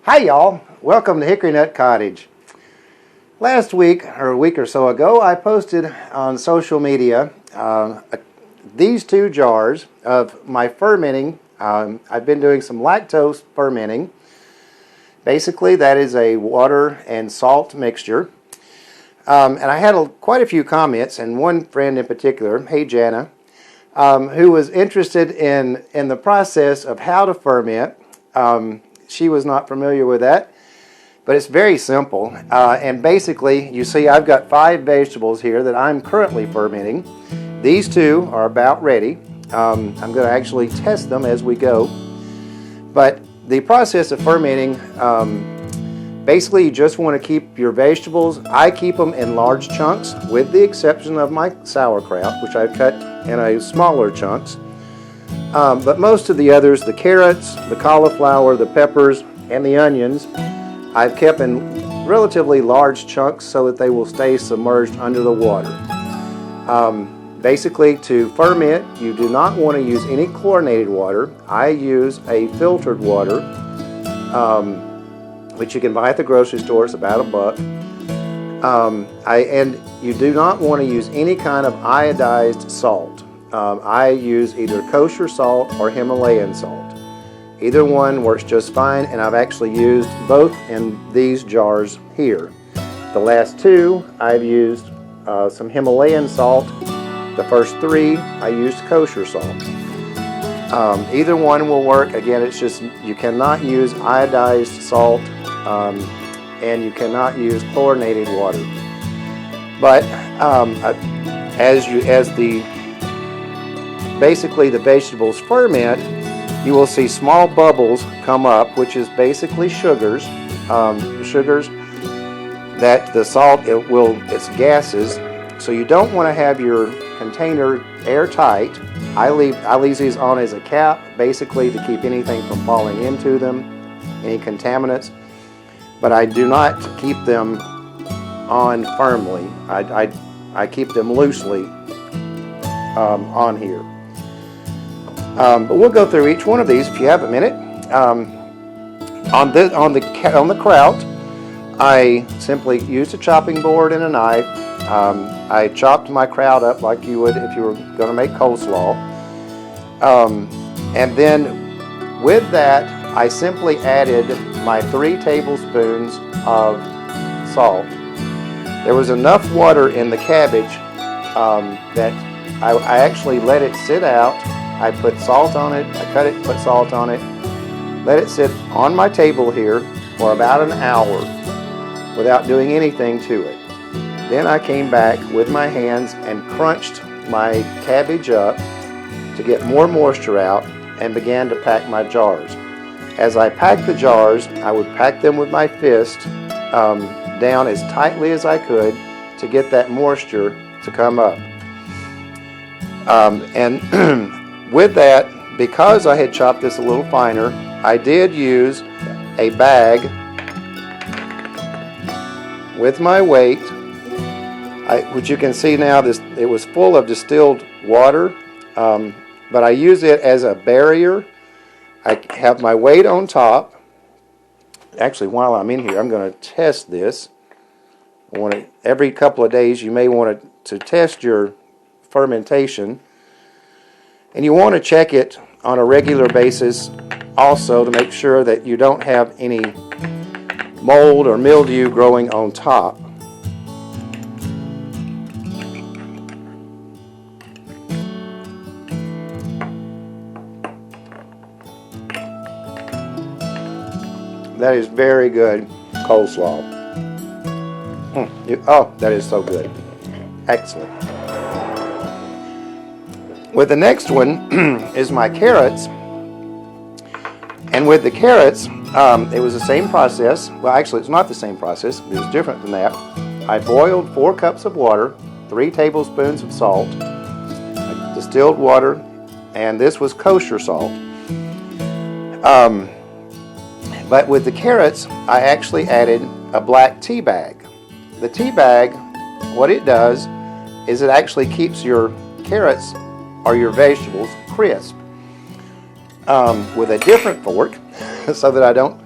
Hi y'all, welcome to Hickory Nut Cottage. Last week, or a week or so ago, I posted on social media these two jars of my fermenting. I've been doing some lactose fermenting. Basically, that is a water and salt mixture. And I had quite a few comments, and one friend in particular, hey Jana, who was interested in the process of how to ferment. She was not familiar with that, but it's very simple. And basically, you see I've got 5 vegetables here that I'm currently fermenting. These 2 are about ready. I'm going to actually test them as we go. But the process of fermenting, basically you just want to keep your vegetables. I keep them in large chunks with the exception of my sauerkraut, which I've cut in a smaller chunks. But most of the others, the carrots, the cauliflower, the peppers, and the onions, I've kept in relatively large chunks so that they will stay submerged under the water. Basically, to ferment, you do not want to use any chlorinated water. I use a filtered water, which you can buy at the grocery store. It's about $1. And you do not want to use any kind of iodized salt. I use either kosher salt or Himalayan salt. Either one works just fine, and I've actually used both in these jars here. The last 2, I've used some Himalayan salt. The first 3, I used kosher salt. Either one will work. Again, it's just you cannot use iodized salt, and you cannot use chlorinated water. But basically the vegetables ferment, you will see small bubbles come up, which is basically sugars. Sugars that the salt, it's gases. So you don't want to have your container airtight. I leave these on as a cap, basically to keep anything from falling into them, any contaminants. But I do not keep them on firmly. I keep them loosely on here. But we'll go through each one of these if you have a minute. On the kraut, I simply used a chopping board and a knife. I chopped my kraut up like you would if you were going to make coleslaw. And then with that, I simply added my 3 tablespoons of salt. There was enough water in the cabbage that I actually let it sit out. I put salt on it, I cut it, put salt on it, let it sit on my table here for about an hour without doing anything to it. Then I came back with my hands and crunched my cabbage up to get more moisture out and began to pack my jars. As I packed the jars, I would pack them with my fist down as tightly as I could to get that moisture to come up. And with that, because I had chopped this a little finer, I did use a bag with my weight, which you can see now, it was full of distilled water, but I use it as a barrier. I have my weight on top. Actually, while I'm in here, I'm going to test this. Every couple of days, you may want to test your fermentation. And you want to check it on a regular basis also to make sure that you don't have any mold or mildew growing on top. That is very good coleslaw. That is so good. Excellent. With the next one is my carrots. And with the carrots, it was the same process. Well, actually, it's not the same process. It was different than that. I boiled 4 cups of water, 3 tablespoons of salt, distilled water, and this was kosher salt. But with the carrots, I actually added a black tea bag. The tea bag, what it does is it actually keeps your carrots or your vegetables crisp. With a different fork so that I don't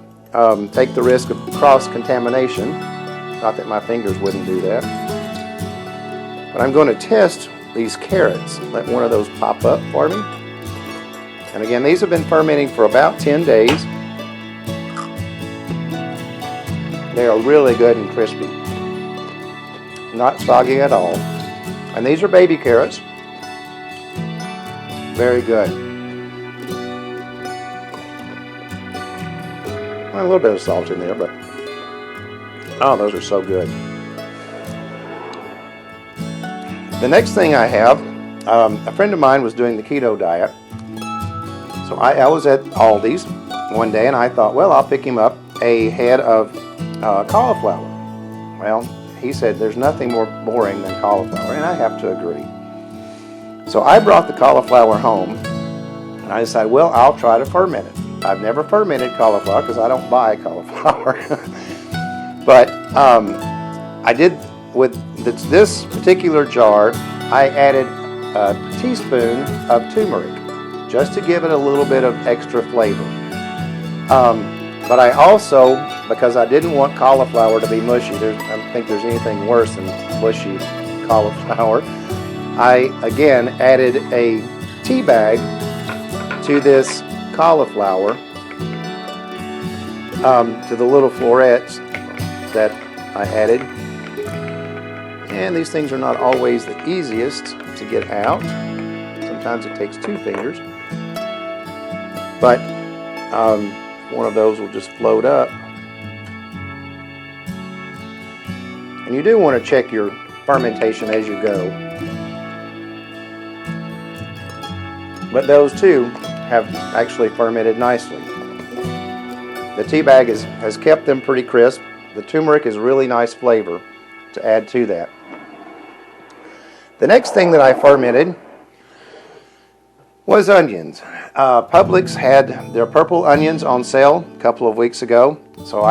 take the risk of cross-contamination. Not that my fingers wouldn't do that. But I'm going to test these carrots. Let one of those pop up for me. And again, these have been fermenting for about 10 days. They are really good and crispy. Not soggy at all. And these are baby carrots. Very good. A little bit of salt in there, but oh, those are so good. The next thing I have, a friend of mine was doing the keto diet. So I was at Aldi's one day and I thought, well, I'll pick him up a head of cauliflower. Well, he said there's nothing more boring than cauliflower, and I have to agree. So I brought the cauliflower home and I decided, well, I'll try to ferment it. I've never fermented cauliflower because I don't buy cauliflower. But I did with this particular jar, I added a teaspoon of turmeric just to give it a little bit of extra flavor. But I also, because I didn't want cauliflower to be mushy, I don't think there's anything worse than mushy cauliflower, I again added a tea bag to this cauliflower, to the little florets that I added. And these things are not always the easiest to get out. Sometimes it takes 2 fingers. But one of those will just float up. And you do want to check your fermentation as you go. But those two have actually fermented nicely. The tea bag has kept them pretty crisp. The turmeric is really nice flavor to add to that. The next thing that I fermented was onions. Publix had their purple onions on sale a couple of weeks ago. So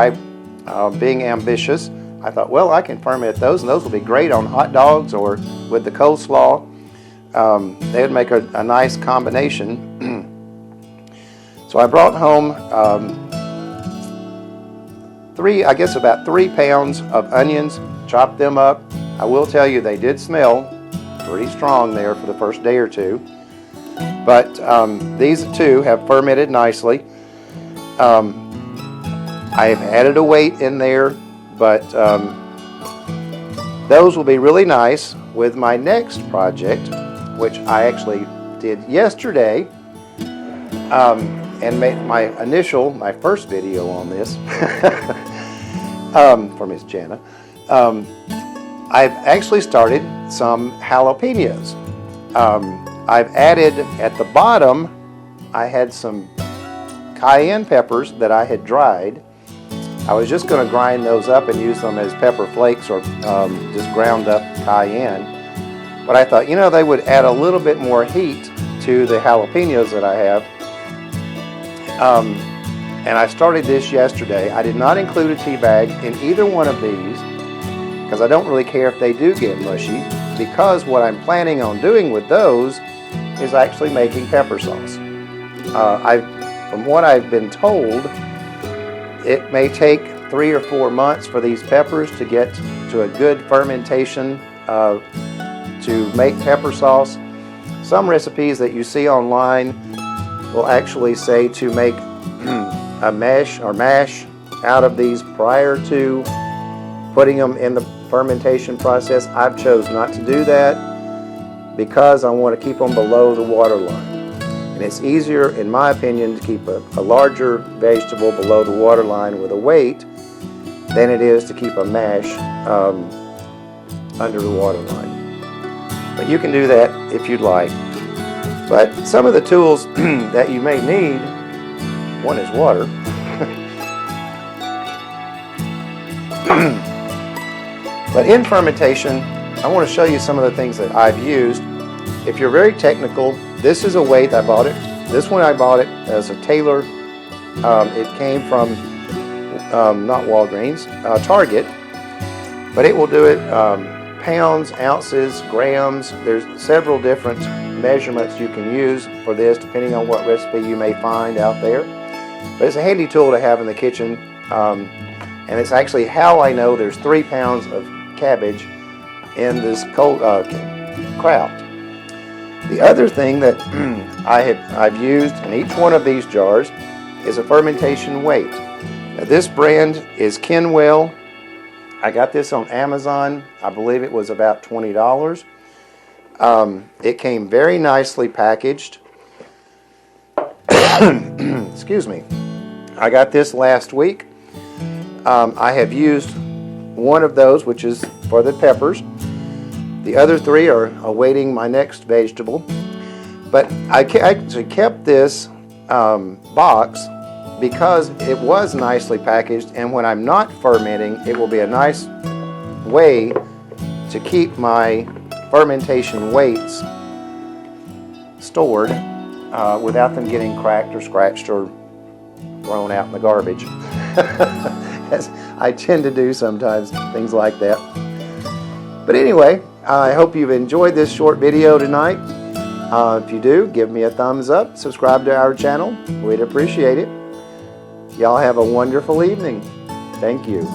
being ambitious, I thought, well, I can ferment those, and those will be great on hot dogs or with the coleslaw. They would make a nice combination. So I brought home about 3 pounds of onions, chopped them up. I will tell you they did smell pretty strong there for the first day or two. But these two have fermented nicely. I have added a weight in there, but those will be really nice with my next project, which I actually did yesterday, and made my first video on this for Miss Jana. I've actually started some jalapenos. I've added at the bottom, I had some cayenne peppers that I had dried. I was just going to grind those up and use them as pepper flakes or just ground up cayenne. But I thought, they would add a little bit more heat to the jalapenos that I have. And I started this yesterday. I did not include a tea bag in either one of these because I don't really care if they do get mushy, because what I'm planning on doing with those is actually making pepper sauce. From what I've been told, it may take 3 or 4 months for these peppers to get to a good fermentation to make pepper sauce. Some recipes that you see online will actually say to make a mash out of these prior to putting them in the fermentation process. I've chose not to do that because I want to keep them below the water line. And it's easier, in my opinion, to keep a larger vegetable below the water line with a weight than it is to keep a mash under the water line. But you can do that if you'd like. But some of the tools that you may need, one is water. But in fermentation, I want to show you some of the things that I've used. If you're very technical, this is a weight. I bought it. This one I bought it as a Taylor. It came from not Walgreens, Target. But it will do it pounds, ounces, grams. There's several different measurements you can use for this depending on what recipe you may find out there. But it's a handy tool to have in the kitchen, and it's actually how I know there's 3 pounds of cabbage in this cold kraut. The other thing that I've used in each one of these jars is a fermentation weight. Now, this brand is Kenwell. I got this on Amazon. I believe it was about $20. It came very nicely packaged. Excuse me. I got this last week. I have used one of those, which is for the peppers. The other 3 are awaiting my next vegetable. But I actually kept this box because it was nicely packaged, and when I'm not fermenting, it will be a nice way to keep my fermentation weights stored without them getting cracked or scratched or thrown out in the garbage. As I tend to do sometimes, things like that. But anyway, I hope you've enjoyed this short video tonight. If you do, give me a thumbs up, subscribe to our channel. We'd appreciate it. Y'all have a wonderful evening. Thank you.